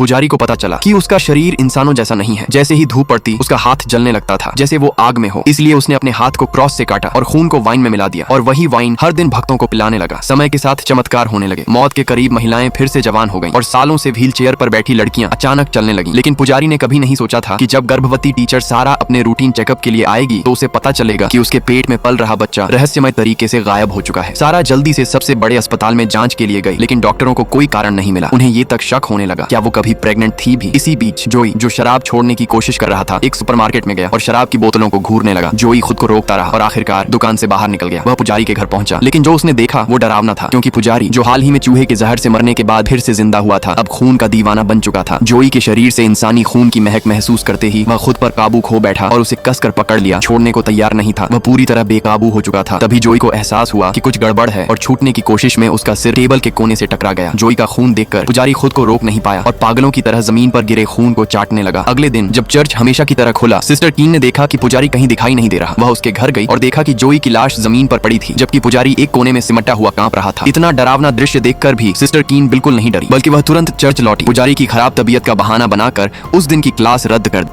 पुजारी को पता चला कि उसका शरीर इंसानों जैसा नहीं है। जैसे ही धूप पड़ती उसका हाथ जलने लगता था जैसे वो आग में हो। इसलिए उसने अपने हाथ को क्रॉस से काटा और खून को वाइन में मिला दिया और वही वाइन हर दिन भक्तों को पिलाने लगा। समय के साथ चमत्कार होने लगे। मौत के करीब महिलाएं फिर से जवान हो गईं और सालों से व्हील चेयर पर बैठी लड़कियां अचानक चलने लगीं। लेकिन पुजारी ने कभी नहीं सोचा था कि जब गर्भवती टीचर सारा अपने रूटीन चेकअप के लिए आएगी तो उसे पता चलेगा कि उसके पेट में पल रहा बच्चा रहस्यमय तरीके से गायब हो चुका है। सारा जल्दी से सबसे बड़े अस्पताल में जांच के लिए गई, लेकिन डॉक्टरों को कोई कारण नहीं मिला। उन्हें ये तक शक होने लगा क्या वो कभी प्रेग्नेंट थी भी। इसी बीच जोई, जो शराब छोड़ने की कोशिश कर रहा था, एक सुपरमार्केट में गया और शराब की बोतलों को घूरने लगा। जोई खुद को रोकता रहा और आखिरकार दुकान से बाहर निकल गया। वह पुजारी के घर पहुंचा, लेकिन जो उसने देखा वो डरावना था, क्योंकि पुजारी, जो हाल ही में चूहे के जहर से मरने के बाद फिर से जिंदा हुआ था, अब खून का दीवाना बन चुका था। जोई के शरीर से इंसानी खून की महक महसूस करते ही वह खुद पर काबू खो बैठा और उसे कसकर पकड़ लिया। छोड़ने को तैयार नहीं था, वह पूरी तरह बेकाबू हो चुका था। तभी जोई को एहसास हुआ कि कुछ गड़बड़ है और छूटने की कोशिश में उसका सिर टेबल के कोने से टकरा गया। जोई का खून देखकर पुजारी खुद को रोक नहीं पाया और पागलों की तरह जमीन पर गिरे खून को चाटने लगा। अगले दिन जब चर्च हमेशा की तरह खुला, सिस्टर कीन ने देखा कि पुजारी कहीं दिखाई नहीं दे रहा। वह उसके घर गई और देखा कि जोई की लाश जमीन पर पड़ी थी, जबकि पुजारी एक कोने में सिमटा हुआ कांप रहा था। इतना डरावना दृश्य देखकर भी सिस्टर कीन बिल्कुल नहीं डरी, बल्कि वह तुरंत चर्च लौटी। पुजारी की खराब तबीयत का बहाना बनाकर उस दिन की क्लास रद्द कर दी।